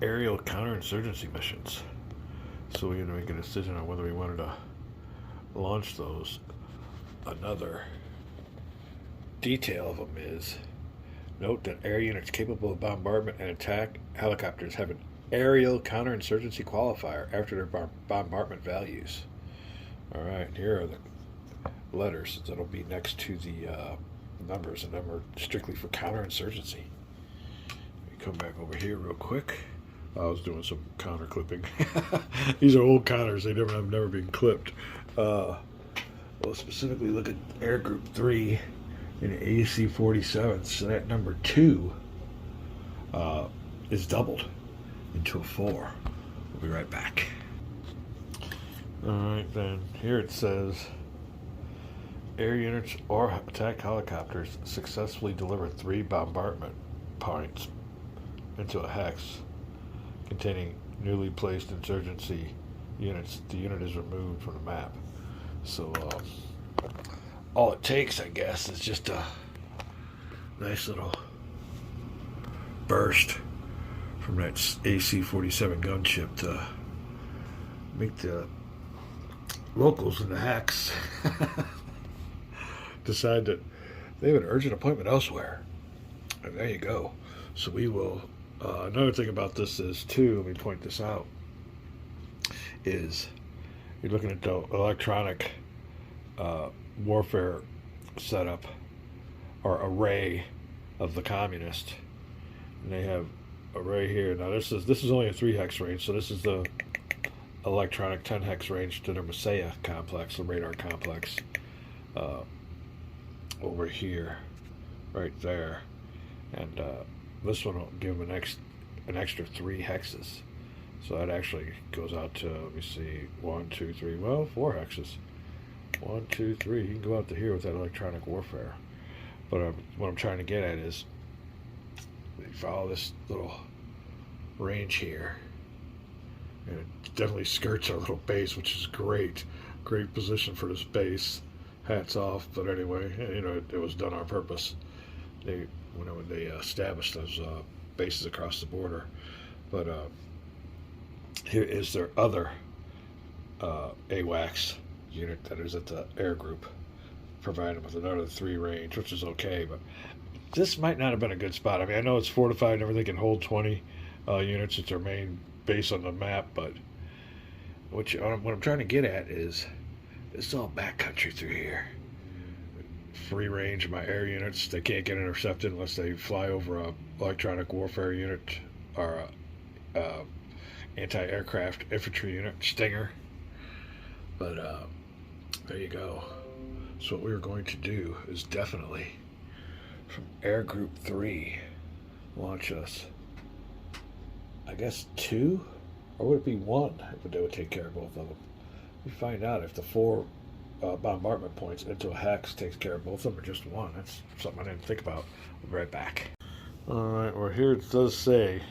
Arial Counter-Insurgency missions. So we had to make a decision on whether we wanted to launch those. Another detail of them is note that air units capable of bombardment and attack helicopters have an aerial counterinsurgency qualifier after their bombardment values. All right, here are the letters that'll be next to the numbers, and them are strictly for counterinsurgency. Let me come back over here real quick. I was doing some counter clipping. These are old counters; they have never been clipped. We'll specifically look at Air Group 3 in AC-47. So that number 2 is doubled into a 4. We'll be right back. Alright, then here it says air units or attack helicopters successfully deliver 3 bombardment points into a hex containing newly placed insurgency units. The unit is removed from the map. So all it takes, I guess, is just a nice little burst from that AC-47 gunship to make the locals in the hex decide that they have an urgent appointment elsewhere. And there you go. So we will. Another thing about this is, too, let me point this out, is you're looking at the electronic warfare setup or array of the communist, and they have array here. Now this is only a 3 hex range, so this is the electronic 10 hex range to their Messiah complex, the radar complex, over here, right there, and this one will give them an extra 3 hexes. So that actually goes out to, let me see, 1, 2, 3, well, 4 hexes. 1, 2, 3. You can go out to here with that electronic warfare. But what I'm trying to get at is, you follow this little range here, and it definitely skirts our little base, which is great. Great position for this base. Hats off. But anyway, you know, it was done on purpose. When they established those bases across the border. But here is their other AWACS unit that is at the air group, provided with another 3 range, which is okay, but this might not have been a good spot. I mean, I know it's fortified and everything can hold 20 units. It's their main base on the map, but what I'm trying to get at is it's all backcountry through here. Free range of my air units. They can't get intercepted unless they fly over a electronic warfare unit or a anti-aircraft infantry unit, Stinger. But there you go. So what we were going to do is definitely from Air Group 3 launch us, I guess 2, or would it be 1? But they would take care of both of them. We find out if the 4 bombardment points into a hex takes care of both of them, or just 1. That's something I didn't think about. We'll be right back. Alright, well here it does say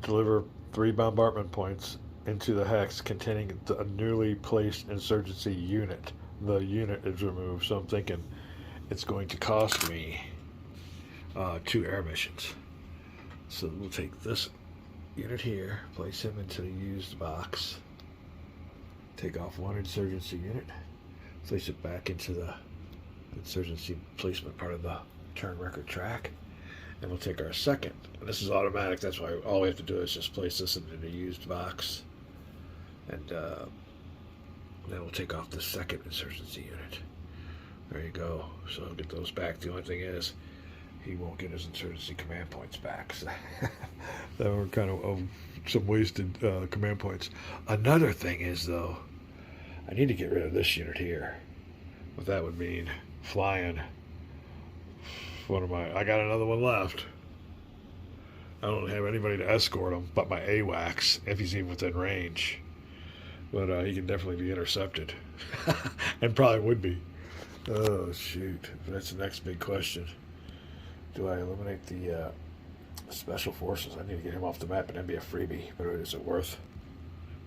deliver 3 bombardment points into the hex containing a newly placed insurgency unit. The unit is removed, so I'm thinking it's going to cost me 2 air missions. So we'll take this unit here, place him into the used box, take off 1 insurgency unit, place it back into the insurgency placement part of the turn record track, and we'll take our second. And this is automatic, that's why all we have to do is just place this into the used box, and then we'll take off the second insurgency unit. There you go. So I'll get those back. The only thing is, he won't get his insurgency command points back. So that were kind of some wasted command points. Another thing is, though, I need to get rid of this unit here. What that would mean, flying I got another one left. I don't have anybody to escort him but my AWACS, if he's even within range. But he can definitely be intercepted. And probably would be. Oh, shoot. That's the next big question. Do I eliminate the special forces? I need to get him off the map and then be a freebie. But is it worth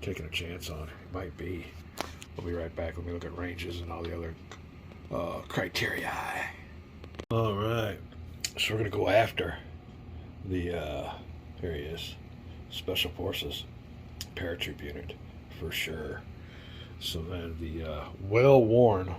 taking a chance on? It might be. We'll be right back when we look at ranges and all the other criteria. All right. So we're going to go after the Here he is. Special Forces. Paratroop unit. For sure. So then the well-worn,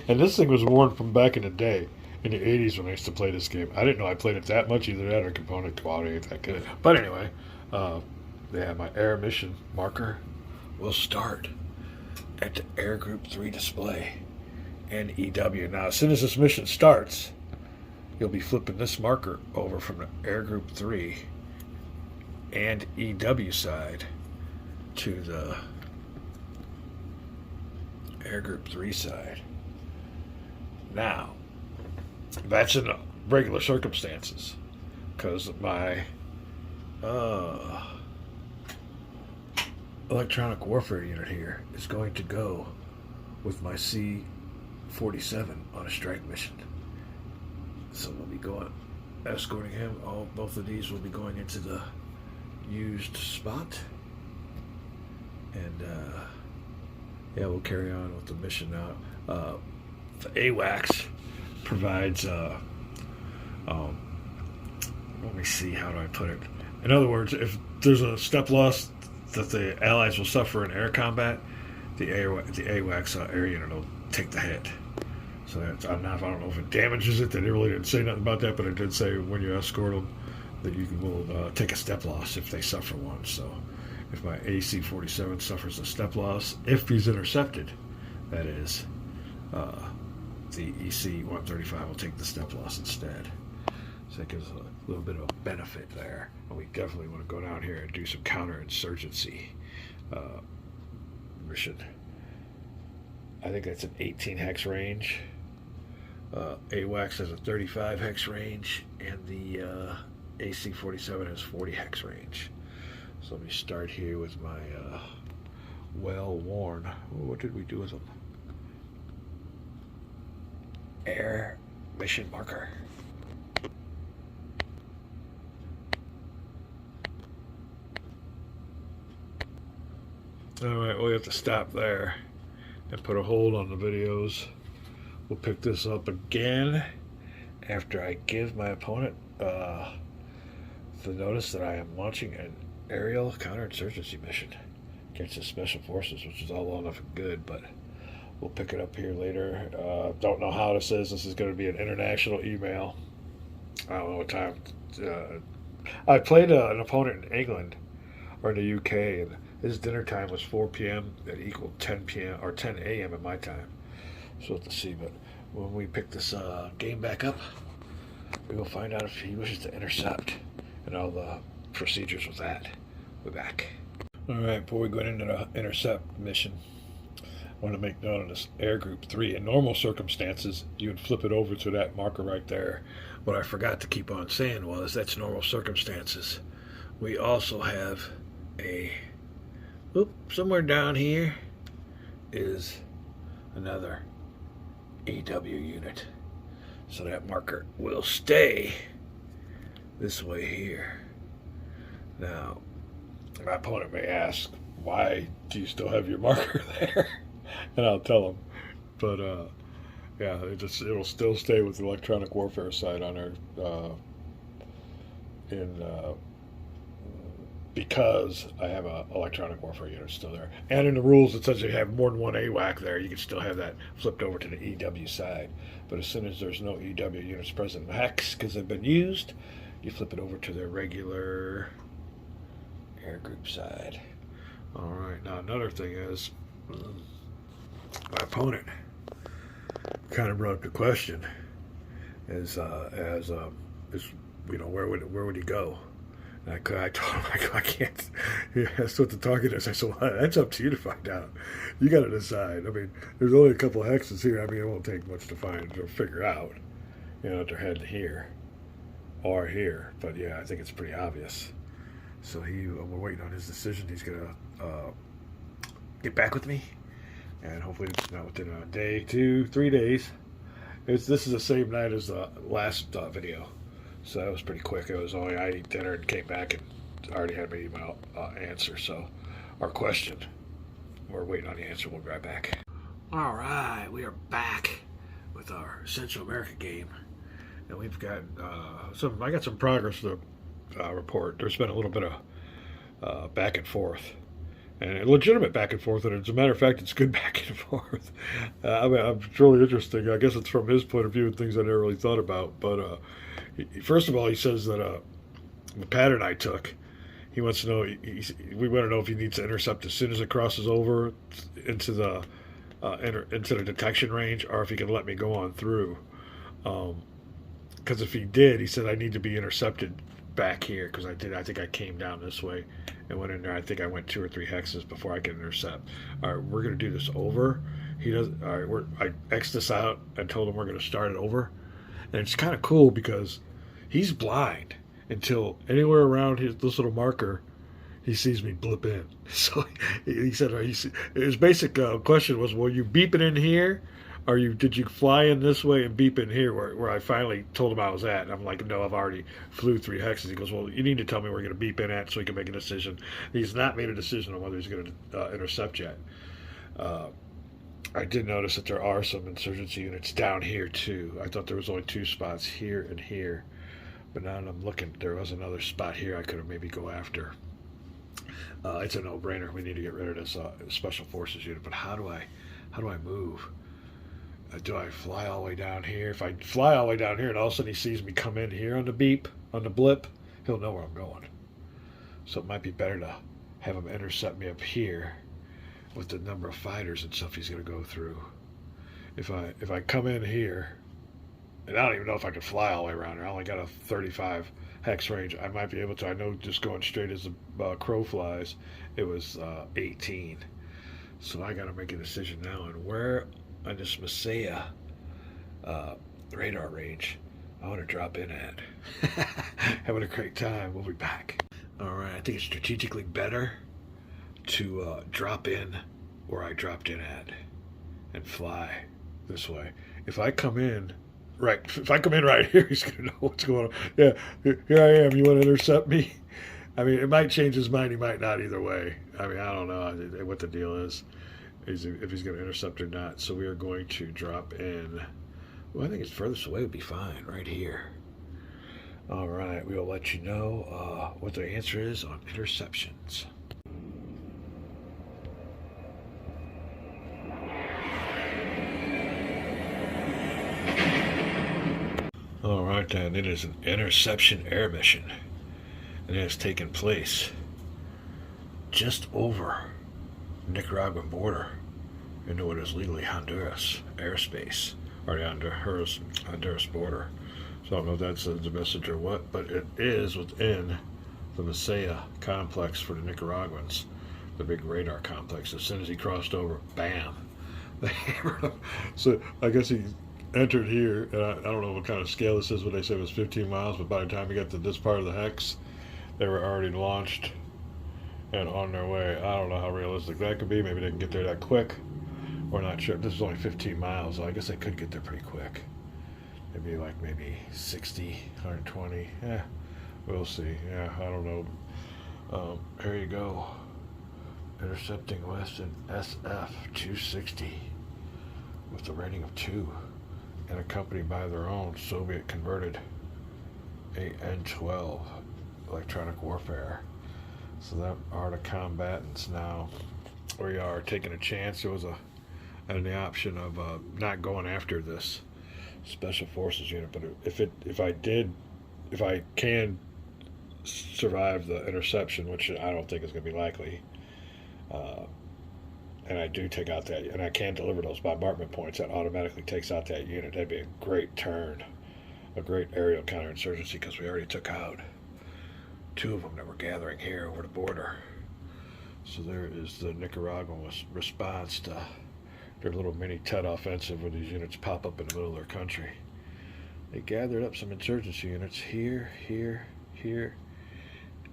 and this thing was worn from back in the day, in the 80s when I used to play this game. I didn't know I played it that much, either that or component quality ain't that good. But anyway, yeah, my air mission marker will start at the Air Group 3 display, NEW. Now, as soon as this mission starts, you'll be flipping this marker over from the Air Group 3 and EW side to the Air Group 3 side. Now, that's in regular circumstances, because my electronic warfare unit here is going to go with my C-47 on a strike mission. So we'll be going, escorting him. Both of these will be going into the used spot. And yeah, we'll carry on with the mission now. The AWACS provides, let me see, how do I put it? In other words, if there's a step loss that the Allies will suffer in air combat, the AWACS air unit will take the hit. So that's, I don't know if it damages it. They really didn't say nothing about that, but it did say when you escort them that you will take a step loss if they suffer one. So if my AC-47 suffers a step loss, if he's intercepted, that is, the EC-135 will take the step loss instead. So that gives a little bit of a benefit there. And we definitely want to go down here and do some counter-insurgency mission. I think that's an 18 hex range. AWACS has a 35 hex range, and the AC-47 has 40 hex range. So let me start here with my well-worn. What did we do with them? Air mission marker. Alright, we have to stop there and put a hold on the videos. We'll pick this up again after I give my opponent the notice that I am launching an Arial Counter-Insurgency mission against the Special Forces, which is all well enough and good, but we'll pick it up here later. Don't know how this is. This is going to be an international email. I don't know what time. I played an opponent in England or in the UK, and his dinner time was 4 p.m. That equaled 10 p.m. or 10 a.m. at my time. So we'll have to see. But when we pick this game back up, we will find out if he wishes to intercept and all the procedures with that. We're back. All right, before we go into the intercept mission, I want to make note of this Air Group 3. In normal circumstances, you would flip it over to that marker right there. What I forgot to keep on saying was that's normal circumstances. We also have a, somewhere down here is another EW unit. So that marker will stay this way here. Now, my opponent may ask, why do you still have your marker there? And I'll tell them. But yeah, it'll still stay with the electronic warfare side on our because I have a electronic warfare unit still there. And in the rules, it says you have more than one AWAC there. You can still have that flipped over to the EW side. But as soon as there's no EW units present in the hex because they've been used, you flip it over to their regular air group side. All right. Now another thing is, my opponent kind of brought up the question: is you know, where would he go? And I told him, I can't. He asked what the target is. I said, well, that's up to you to find out. You got to decide. I mean, there's only a couple of hexes here. I mean, it won't take much to find or figure out. You know, if they're heading here or here. But yeah, I think it's pretty obvious. So we're waiting on his decision. He's gonna get back with me, and hopefully it's not within a day, 2-3 days. This is the same night as the last video. So that was pretty quick. It was only I ate dinner and came back and already had my email answer. So our question, we're waiting on the answer. We'll be right back. All right, we are back with our Central America game, and we've got I got some progress to report. There's been a little bit of back and forth, and legitimate back and forth. And as a matter of fact, it's good back and forth. I mean, it's really interesting. I guess it's from his point of view and things I never really thought about. But first of all, he says that the pattern I took. He wants to know. We want to know if he needs to intercept as soon as it crosses over into the detection range, or if he can let me go on through. Because if he did, he said I need to be intercepted back here. Because I did. I think I came down this way and went in there. I think I went 2 or 3 hexes before I could intercept. All right, we're going to do this over. He does. All right, I X'd this out and told him we're going to start it over. And it's kind of cool because he's blind until anywhere around this little marker, he sees me blip in. So he said, his basic question was, well, you beep it in here, or did you fly in this way and beep in here, where I finally told him I was at. And I'm like, no, I've already flew 3 hexes. He goes, well, you need to tell me where you're going to beep in at so he can make a decision. He's not made a decision on whether he's going to intercept yet. I did notice that there are some insurgency units down here, too. I thought there was only 2 spots here and here. But now that I'm looking, there was another spot here I could have maybe go after. It's a no-brainer. We need to get rid of this special forces unit. But how do I move? Do I fly all the way down here? If I fly all the way down here and all of a sudden he sees me come in here on the beep, on the blip, he'll know where I'm going. So it might be better to have him intercept me up here with the number of fighters and stuff he's going to go through. If I come in here, and I don't even know if I could fly all the way around here. I only got a 35 hex range. I might be able to. I know just going straight as the crow flies, it was 18. So I got to make a decision now on where on this Messiah radar range I want to drop in at. Having a great time. We'll be back. All right. I think it's strategically better to drop in where I dropped in at and fly this way. If I come in right here, he's going to know what's going on. Yeah, here I am. You want to intercept me? I mean, it might change his mind. He might not either way. I mean, I don't know what the deal is if he's going to intercept or not. So we are going to drop in. Well, I think it's furthest away would be fine, right here. All right, we'll let you know what the answer is on interceptions. All right, then, it is an interception air mission, and it has taken place just over the Nicaraguan border into what is legally Honduras airspace, or the Honduras border. So I don't know if that's the message or what, but it is within the Messiah complex for the Nicaraguans, the big radar complex. As soon as he crossed over, bam. So I guess he entered here, and I don't know what kind of scale this is, but they said it was 15 miles, but by the time we got to this part of the hex, they were already launched and on their way. I don't know how realistic that could be. Maybe they can get there that quick. We're not sure. This is only 15 miles, so I guess they could get there pretty quick. It'd be like maybe 60, 120. Yeah, we'll see. Yeah, I don't know. Here you go. Intercepting west in SF 260 with a rating of 2. And accompanied by their own Soviet converted AN-12 electronic warfare. So that are the combatants now. We are taking a chance. There was the option of not going after this special forces unit, but if I can survive the interception, which I don't think is going to be likely, and I do take out that, and I can deliver those bombardment points, that automatically takes out that unit. That'd be a great turn, a great aerial counterinsurgency, because we already took out 2 of them that were gathering here over the border. So there is the Nicaraguan response to their little mini Tet offensive, where these units pop up in the middle of their country. They gathered up some insurgency units here, here, here,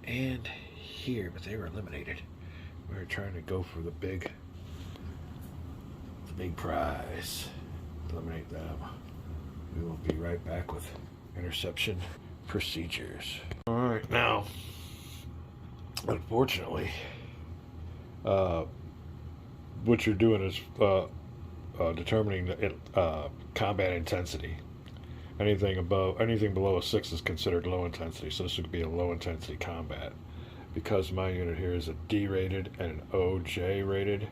and here, but they were eliminated. We were trying to go for the big prize. Eliminate them. We will be right back with interception procedures. All right, now, unfortunately, what you're doing is determining the combat intensity. Anything below a 6 is considered low intensity, so this would be a low intensity combat. Because my unit here is a D rated and an OJ rated,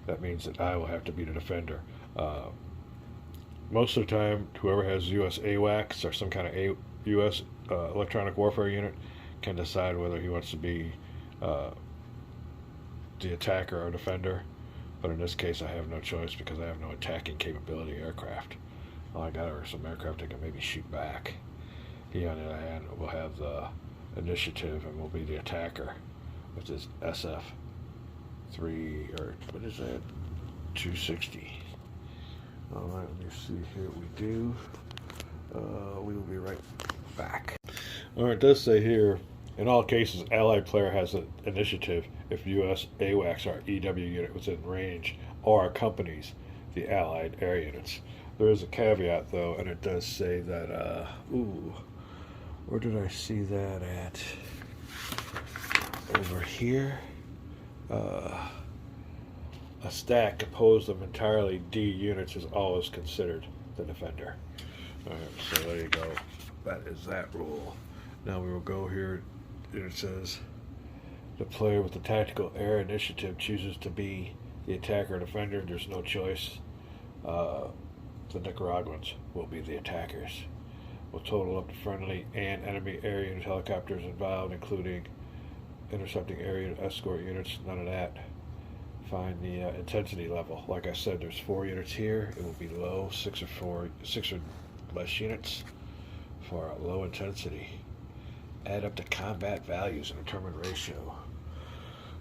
that means that I will have to be the defender. Most of the time, whoever has US AWACS or some kind of US electronic warfare unit can decide whether he wants to be the attacker or defender. But in this case, I have no choice because I have no attacking capability aircraft. All I got are some aircraft that can maybe shoot back. He, on the other hand, will have the initiative and will be the attacker with his SF-3, or what is that? 260. All right, let me see here what we do. We will be right back. All right, it does say here, in all cases, Allied player has an initiative if U.S. AWACS or EW unit within range or accompanies the Allied air units. There is a caveat, though, and it does say that, where did I see that at? Over here. A stack composed of entirely D units is always considered the defender. Alright, so there you go. That is that rule. Now we will go here, and it says the player with the tactical air initiative chooses to be the attacker or defender. There's no choice. The Nicaraguans will be the attackers. We'll total up the friendly and enemy air unit helicopters involved, including intercepting air unit escort units. None of that. Find the intensity level. Like I said, there's 4 units here. It will be low, 6 or less units for low intensity. Add up the combat values and determine ratio.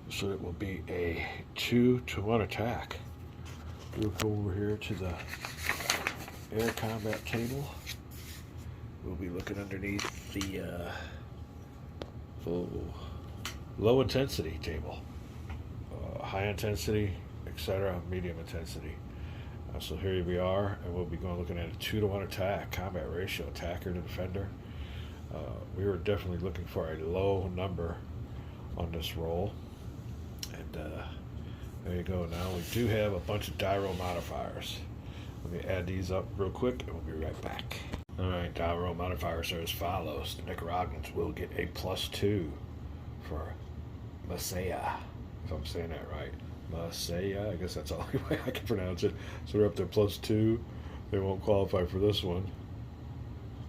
So it will be a 2-to-1 attack. We'll go over here to the air combat table. We'll be looking underneath the low intensity table. High intensity, etc., medium intensity. So here we are, and we'll be looking at a 2-to-1 attack, combat ratio, attacker to defender. We were definitely looking for a low number on this roll. And there you go. Now we do have a bunch of die roll modifiers. Let me add these up real quick, and we'll be right back. Alright, die roll modifiers are as follows. The Nicaraguans will get a +2 for Masaya, if I'm saying that right. Masaya, I guess that's the only way I can pronounce it. So they're up there +2. They won't qualify for this one.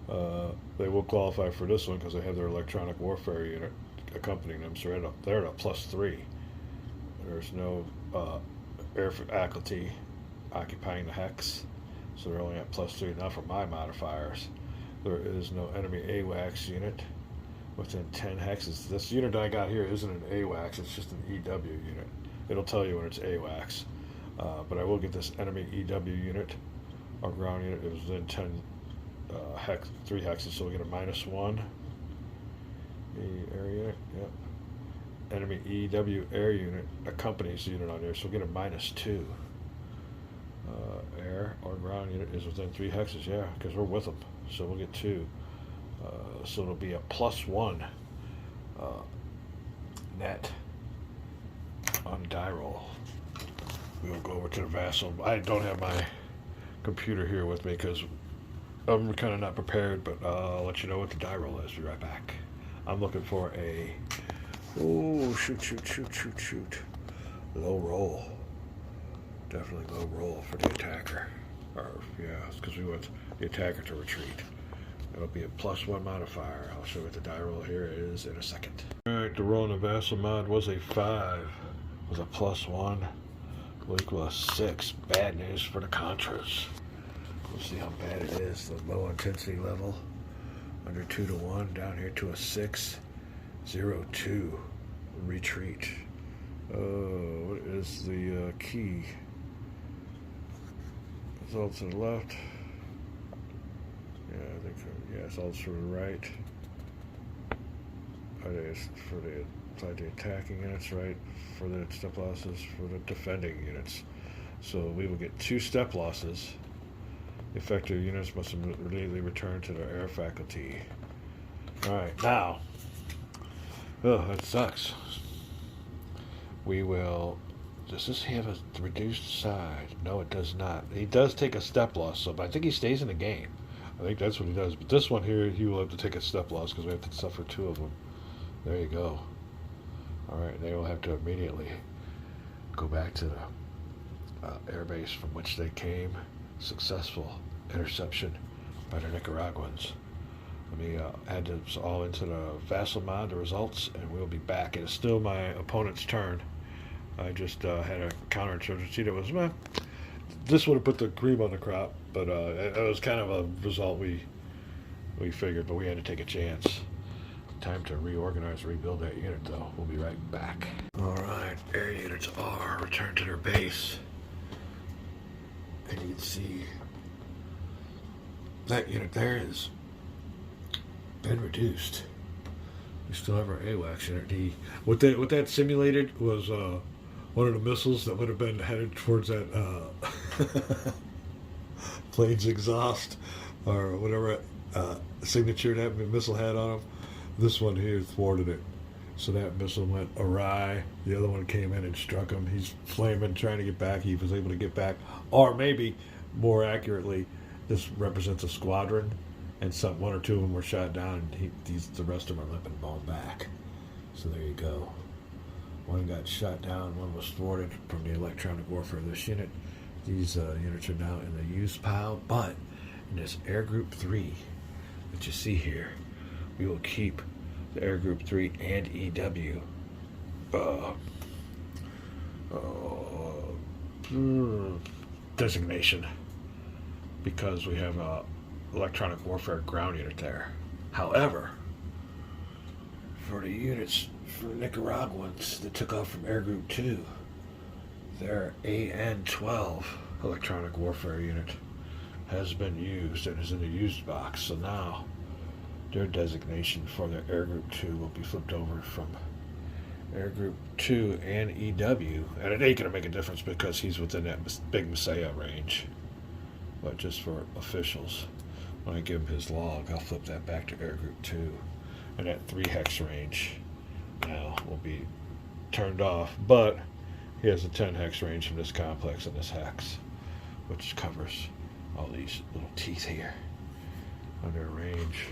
They will qualify for this one because they have their electronic warfare unit accompanying them, so they're at a +3. There's no air faculty occupying the hex, so they're only at +3. Now for my modifiers, there is no enemy AWACS unit within 10 hexes. This unit I got here isn't an AWACS, it's just an EW unit. It'll tell you when it's AWACS. But I will get this enemy EW unit, or ground unit. It was within 10 3 hexes, so we get a -1. Air unit, yep. Enemy EW air unit accompanies the unit on there, so we'll get a -2. Air or ground unit is within 3 hexes, yeah, because we're with them, so we'll get 2. So it'll be a +1 net on die roll. We'll go over to the vassal. I don't have my computer here with me because I'm kind of not prepared, but I'll let you know what the die roll is. Be right back. I'm looking for a shoot. Low roll. Definitely low roll for the attacker. Or yeah, because we want the attacker to retreat. It'll be a +1 modifier. I'll show you what the die roll here is in a second. Alright, the roll in the vassal mod was a 5. With a +1 will equal a 6. Bad news for the Contras. We'll see how bad it is. The low intensity level under 2-to-1 down here to a 6. 0-2 retreat. What is the key? It's all to the left. Yeah, I think it's all to the right. It's for the attacking units, right? For the step losses for the defending units. So we will get 2 step losses. Effective units must immediately return to their air faculty. Alright, now. Oh, that sucks. We will. Does this have a reduced side? No, it does not. He does take a step loss, so but I think he stays in the game. I think that's what he does. But this one here, he will have to take a step loss because we have to suffer 2 of them. There you go. All right, they will have to immediately go back to the air base from which they came. Successful interception by the Nicaraguans. Let me add this all into the Vassal mod, the results, and we'll be back. It is still my opponent's turn. I just had a counterinsurgency that was, this would have put the cream on the crop, but it was kind of a result we figured, but we had to take a chance. Time to reorganize, rebuild that unit, though. We'll be right back. All right, air units are returned to their base. And you can see that unit there has been reduced. We still have our AWACS unit. What that simulated was one of the missiles that would have been headed towards that plane's exhaust or whatever signature that missile had on them. This one here thwarted it. So that missile went awry. The other one came in and struck him. He's flaming, trying to get back. He was able to get back. Or maybe, more accurately, this represents a squadron, and one or two of them were shot down, and the rest of them are limping and falling back. So there you go. One got shot down, one was thwarted from the electronic warfare of this unit. These units are now in the use pile, but in this Air Group 3 that you see here, we will keep the Air Group 3 and EW designation because we have a electronic warfare ground unit there. However, for the units for Nicaraguans that took off from Air Group 2, their AN-12 electronic warfare unit has been used and is in the used box. So now their designation for their Air Group 2 will be flipped over from Air Group 2 and EW. And it ain't going to make a difference because he's within that big Messiah range. But just for officials, when I give him his log, I'll flip that back to Air Group 2. And that 3 hex range now will be turned off. But he has a 10 hex range from this complex and this hex, which covers all these little teeth here under range.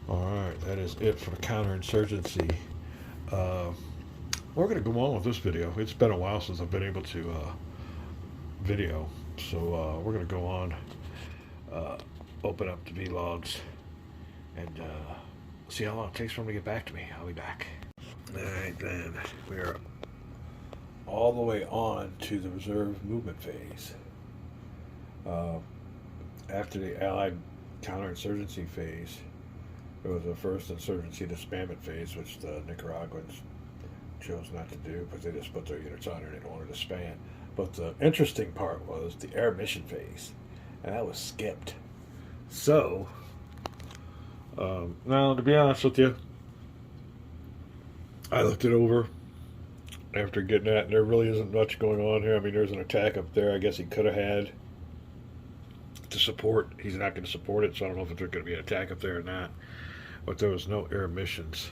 Alright, that is it for the counterinsurgency. We're going to go on with this video. It's been a while since I've been able to video, so we're going to go on, open up the vlogs, and see how long it takes for them to get back to me. I'll be back. Alright then, we're all the way on to the reserve movement phase. After the Allied counterinsurgency phase, there was the first insurgency disbandment phase, which the Nicaraguans chose not to do because they just put their units on and they don't want to disband. But the interesting part was the air mission phase, and that was skipped. So, now to be honest with you, I looked it over after getting that, and there really isn't much going on here. I mean, there's an attack up there I guess he could have had to support. He's not going to support it, so I don't know if there's going to be an attack up there or not. But there was no air missions.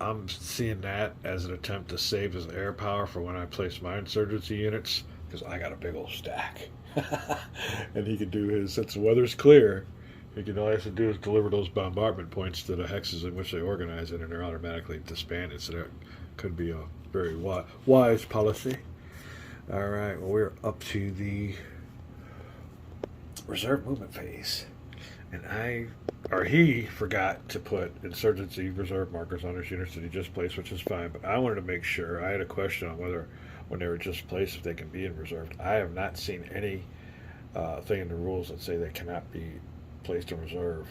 I'm seeing that as an attempt to save his air power for when I place my insurgency units, because I got a big old stack. And he can do his, since the weather's clear, all he has to do is deliver those bombardment points to the hexes in which they organize it, and they're automatically disbanded. So that could be a very wise policy. All right, well, we're up to the reserve movement phase, and he forgot to put insurgency reserve markers on his units that he just placed, which is fine, but I wanted to make sure. I had a question on whether when they were just placed if they can be in reserve. I have not seen any thing in the rules that say they cannot be placed in reserve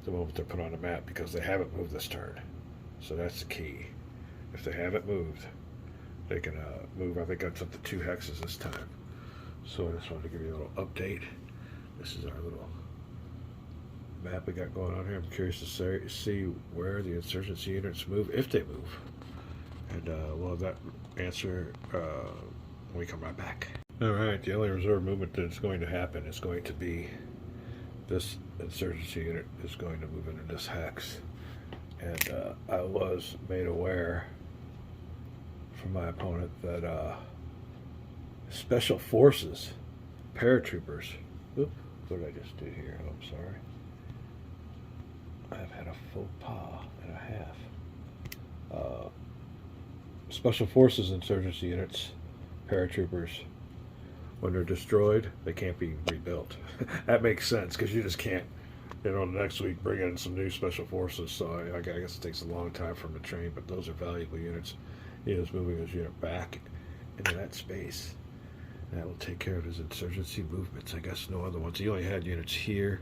the moment they're put on the map, because they haven't moved this turn. So that's the key. If they haven't moved, they can move. I think that's up to 2 hexes this time. So I just wanted to give you a little update. This is our little map we got going on here. I'm curious to see where the insurgency units move, if they move. And we'll have that answer when we come right back. Alright, the only reserve movement that's going to happen is going to be this insurgency unit is going to move into this hex. And I was made aware from my opponent that Special Forces paratroopers What did I just do here? Oh, I'm sorry. I've had a faux pas and a half. Special Forces insurgency units, paratroopers, when they're destroyed, they can't be rebuilt. That makes sense because you just can't, next week bring in some new Special Forces. So I guess it takes a long time for them to train, but those are valuable units. He is moving his unit back into that space. And that will take care of his insurgency movements. I guess no other ones. He only had units here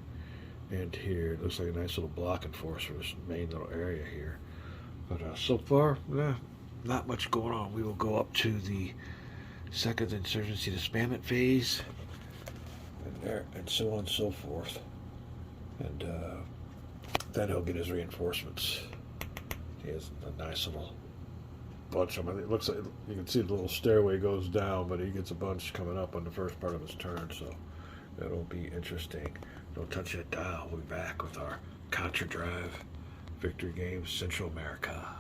and here. It looks like a nice little blocking force for this main little area here. But so far, not much going on. We will go up to the second insurgency disbandment phase, and there, and so on and so forth. And then he'll get his reinforcements. He has a nice little bunch of them. It looks like you can see the little stairway goes down, but he gets a bunch coming up on the first part of his turn, so that'll be interesting. Don't touch that dial. We'll be back with our Contra Drive Victory Games Central America.